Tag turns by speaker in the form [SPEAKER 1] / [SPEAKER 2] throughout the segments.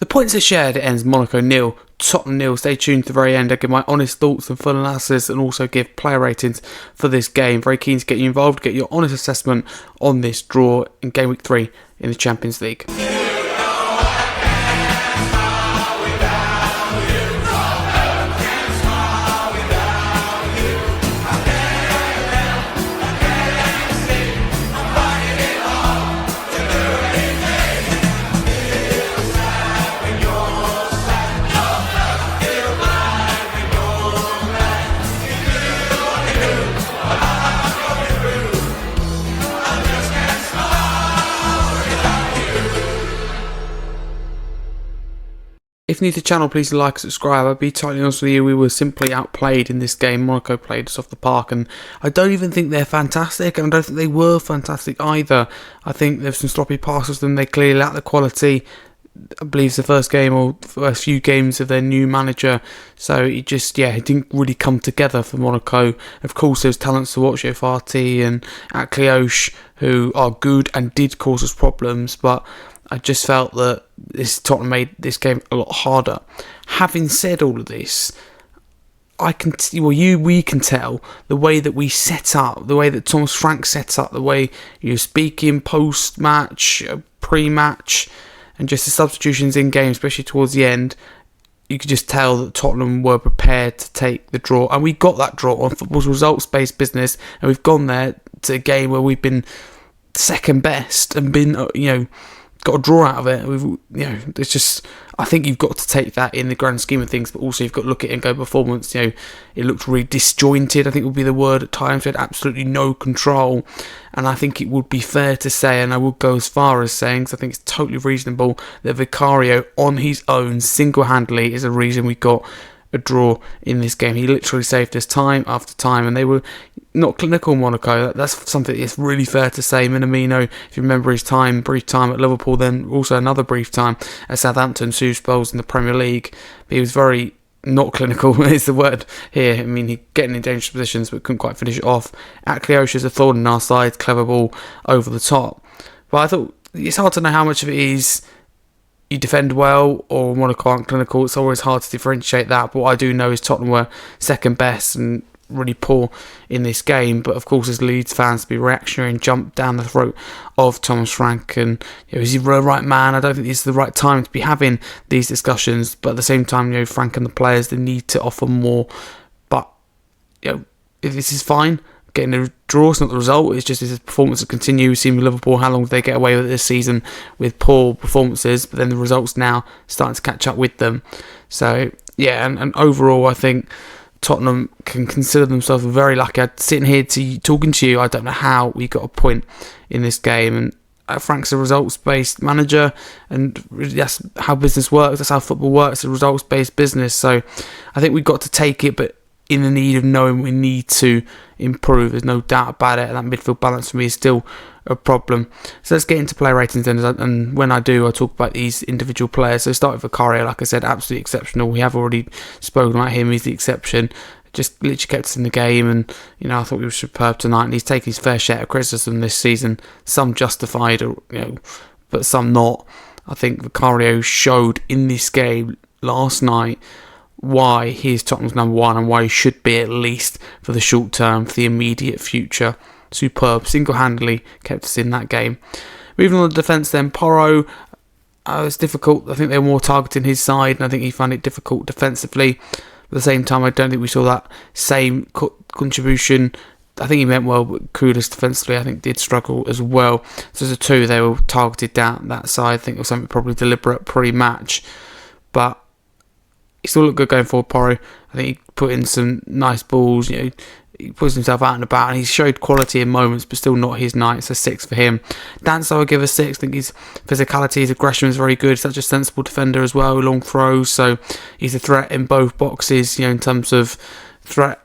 [SPEAKER 1] The points are shared, it ends Monaco 0, Tottenham 0. Stay tuned to the very end. I give my honest thoughts and full analysis and also give player ratings for this game. Very keen to get you involved, get your honest assessment on this draw in game week 3 in the Champions League. If new to the channel, please like and subscribe. I'll be totally honest with you, we were simply outplayed in this game. Monaco played us off the park, and I don't even think they're fantastic, and I don't think they were fantastic either. I think there's some sloppy passes, and they clearly lack the quality. I believe it's the first game or first few games of their new manager, so it didn't really come together for Monaco. Of course, there's talents to watch, Farty and Akliouche, who are good and did cause us problems, but I just felt that Tottenham made this game a lot harder. Having said all of this, we can tell the way that we set up, the way that Thomas Frank sets up, the way you're speaking post-match, pre-match, and just the substitutions in game, especially towards the end. You could just tell that Tottenham were prepared to take the draw, and we got that draw on football's results-based business, and we've gone there to a game where we've been second best and been, got a draw out of it. It's just, I think you've got to take that in the grand scheme of things, but also you've got to look at it and go performance. It looked really disjointed, I think would be the word at times. We had absolutely no control, and I think it would be fair to say, and I would go as far as saying, because I think it's totally reasonable, that Vicario on his own, single-handedly, is the reason we got a draw in this game. He literally saved us time after time, and they were not clinical, Monaco. That's something that's really fair to say. Minamino, if you remember his brief time at Liverpool, then also another brief time at Southampton, 2 spells in the Premier League, but he was very not clinical is the word here. I mean, he getting in dangerous positions but couldn't quite finish it off. Akliouche is a thorn in our side, clever ball over the top. But I thought it's hard to know how much of it is you defend well or Monaco aren't clinical. It's always hard to differentiate that, but what I do know is Tottenham were second best and really poor in this game. But of course, as Leeds fans, to be reactionary and jump down the throat of Thomas Frank, and is he the right man? I don't think it's the right time to be having these discussions, but at the same time, Frank and the players, they need to offer more. But if this is fine, getting a draw is not the result. It's just his performance to continue. We've seen with Liverpool, how long did they get away with it this season with poor performances, but then the results now starting to catch up with them. So and overall, I think Tottenham can consider themselves very lucky. Sitting here talking to you, I don't know how we got a point in this game, and Frank's a results-based manager, and that's how business works, that's how football works, a results-based business. So I think we've got to take it, but in the need of knowing we need to improve. There's no doubt about it. That midfield balance for me is still a problem. So let's get into player ratings then, and when I do, I'll talk about these individual players. So start with Vicario, like I said, absolutely exceptional. We have already spoken about him, he's the exception. Just literally kept us in the game, and I thought he was superb tonight, and he's taken his fair share of criticism this season, some justified, but some not. I think Vicario showed in this game last night why he is Tottenham's number one and why he should be, at least for the short term, for the immediate future. Superb, single-handedly kept us in that game. Moving on to the defence then, Porro, it's difficult. I think they were more targeting his side, and I think he found it difficult defensively. At the same time, I don't think we saw that same contribution. I think he meant well, but Kudus defensively, I think, did struggle as well. So as a two, they were targeted down that side. I think it was something probably deliberate pre-match, but he still looked good going forward, Porro. I think he put in some nice balls, he puts himself out and about, and he showed quality in moments, but still not his night. So 6 for him. Danso, I'll give a 6. I think his physicality, his aggression is very good. Such a sensible defender as well, long throws. So he's a threat in both boxes, in terms of threat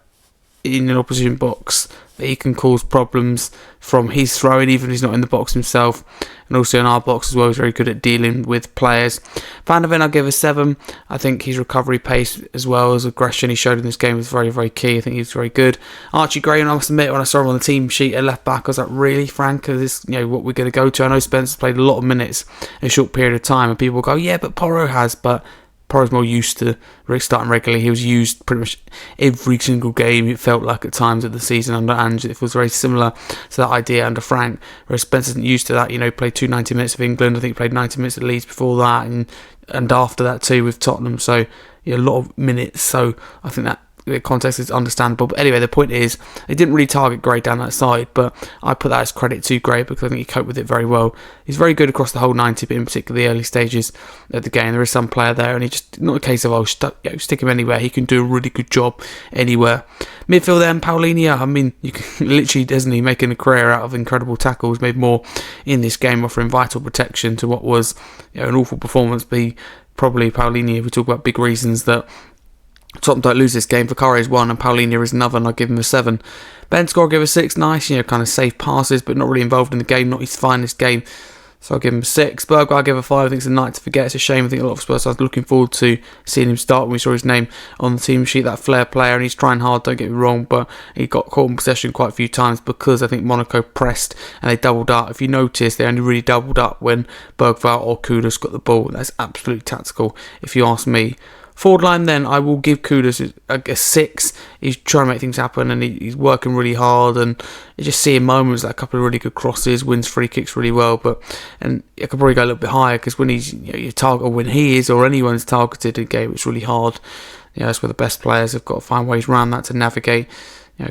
[SPEAKER 1] in an opposition box he can cause problems from his throwing, even if he's not in the box himself. And also in our box as well, he's very good at dealing with players. Van de Ven, I'll give a 7. I think his recovery pace as well as aggression he showed in this game was very, very key. I think he was very good. Archie Gray, and I must admit, when I saw him on the team sheet at left back, I was like, really, Frank? Is this what we're going to go to? I know Spencer's played a lot of minutes in a short period of time, and people go, yeah, but Porro has, but Porro's more used to starting regularly. He was used pretty much every single game, it felt like, at times of the season under Ange. It was very similar to that idea under Frank, whereas Spencer isn't used to that. Played 290 minutes of England. I think he played 90 minutes at Leeds before that, and after that too with Tottenham. So a lot of minutes. So I think that the context is understandable. But anyway, the point is, they didn't really target Gray down that side, but I put that as credit to Gray because I think he coped with it very well. He's very good across the whole 90, but in particular the early stages of the game. There is some player there, and he just, not a case of, stick him anywhere. He can do a really good job anywhere. Midfield then, Paulinho. I mean, you can literally, doesn't he, making a career out of incredible tackles, made more in this game, offering vital protection to what was an awful performance. Be probably Paulinho, if we talk about big reasons that Tottenham don't lose this game. Vicario is 1 and Paulinho is another, and I'll give him a 7. Ben Score, I'll give a 6. Nice, kind of safe passes, but not really involved in the game, not his finest game. So I'll give him a 6. Berger, I'll give a 5. I think it's a night to forget. It's a shame. I think a lot of Spurs, I was looking forward to seeing him start when we saw his name on the team sheet. That flair player, and he's trying hard, don't get me wrong, but he got caught in possession quite a few times because I think Monaco pressed and they doubled up. If you notice, they only really doubled up when Bergvall or Kudus got the ball. That's absolutely tactical, if you ask me. Forward line then, I will give Kudus a 6. He's trying to make things happen, and he's working really hard, and you just see in moments like a couple of really good crosses, wins free kicks really well, and I could probably go a little bit higher because when he's your target, or when he is, or anyone's targeted in a game, it's really hard. That's where the best players have got to find ways around that to navigate,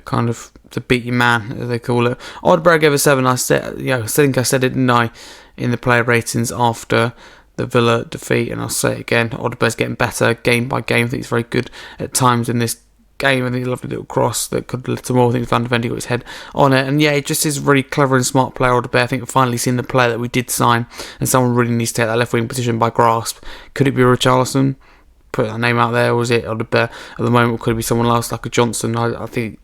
[SPEAKER 1] kind of to beat your man, as they call it. Odeberg gave a 7. I think I said it, didn't I, in the player ratings after the Villa defeat, and I'll say it again, Odeberg's getting better game by game. I think he's very good at times in this game. I think a lovely little cross that could lead to more. I think Van de Ven got his head on it, and he just is a really clever and smart player, Odeberg. I think we've finally seen the player that we did sign, and someone really needs to take that left wing position by grasp. Could it be Richarlison? Put that name out there, or was it Odeberg at the moment, or could it be someone else like a Johnson? I think,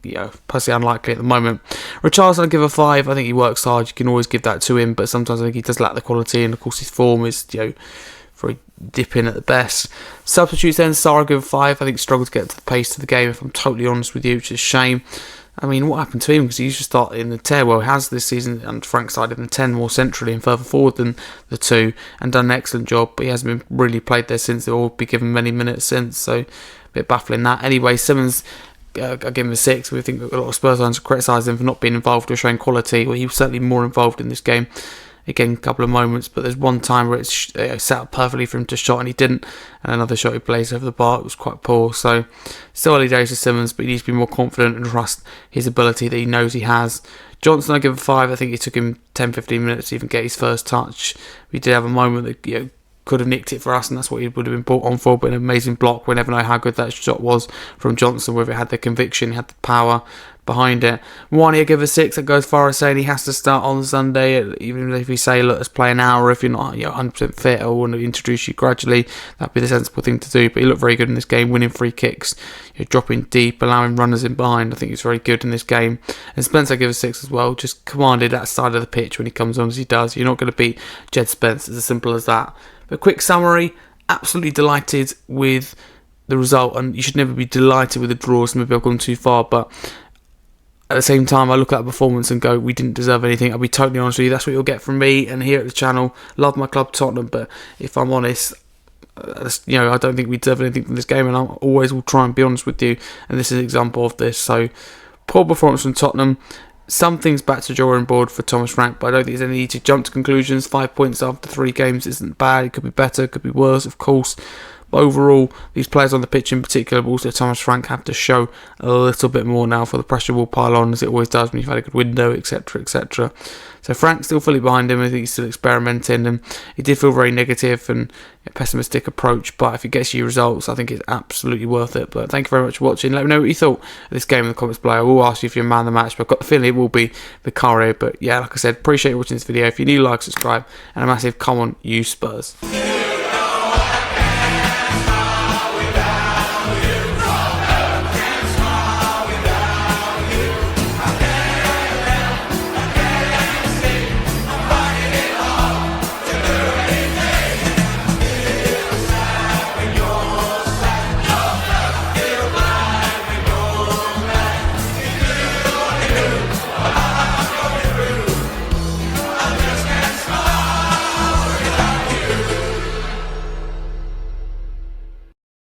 [SPEAKER 1] personally unlikely at the moment. Richarlison, I'll give a 5. I think he works hard, you can always give that to him, but sometimes I think he does lack the quality, and of course his form is, very dipping at the best. Substitutes then, Sarr, I'll give a 5. I think he struggled to get to the pace of the game, if I'm totally honest with you, which is a shame. I mean, what happened to him? Because he used to start in the 10, he has this season, and Frank's side in the 10 more centrally and further forward than the 2, and done an excellent job, but he hasn't been really played there since. He'll be given many minutes since, so a bit baffling that. Anyway, Simmons, I'll give him a 6. We think a lot of Spurs fans criticise him for not being involved or showing quality. Well, he was certainly more involved in this game. Again, a couple of moments, but there's one time where it's set up perfectly for him to shot and he didn't, and another shot he plays over the bar, it was quite poor. So still early days for Simmons, but he needs to be more confident and trust his ability that he knows he has. Johnson, I give a 5. I think it took him 10-15 minutes to even get his first touch. We did have a moment that could have nicked it for us, and that's what he would have been brought on for, but an amazing block. We never know how good that shot was from Johnson, whether it had the conviction, it had the power behind it. Wani, I give a 6. That goes as far as saying he has to start on Sunday, even if we say, look, let's play an hour. If you're not 100% fit, I want to introduce you gradually. That'd be the sensible thing to do. But he looked very good in this game, winning free kicks, dropping deep, allowing runners in behind. I think he's very good in this game. And Spence, I give a 6 as well. Just commanded that side of the pitch when he comes on, as he does. You're not going to beat Jed Spence. It's as simple as that. But quick summary, absolutely delighted with the result, and you should never be delighted with the draws. Maybe I've gone too far, but at the same time, I look at that performance and go, we didn't deserve anything. I'll be totally honest with you. That's what you'll get from me and here at the channel. Love my club, Tottenham, but if I'm honest, I don't think we deserve anything from this game, and I always will try and be honest with you, and this is an example of this. So, poor performance from Tottenham. Some things back to drawing board for Thomas Frank, but I don't think there's any need to jump to conclusions. 5 points after 3 games isn't bad. It could be better, it could be worse, of course. But overall, these players on the pitch in particular, but also Thomas Frank, have to show a little bit more now, for the pressure will pile on, as it always does when you've had a good window, etc, etc. So Frank's still fully behind him. I think he's still experimenting, and he did feel very negative and a pessimistic approach, but if it gets you results, I think it's absolutely worth it. But thank you very much for watching. Let me know what you thought of this game in the comments below. I will ask you if you're a man of the match, but I've got the feeling it will be Vicario. But yeah, like I said, appreciate you watching this video. If you're new, like, subscribe, and a massive come on, you Spurs.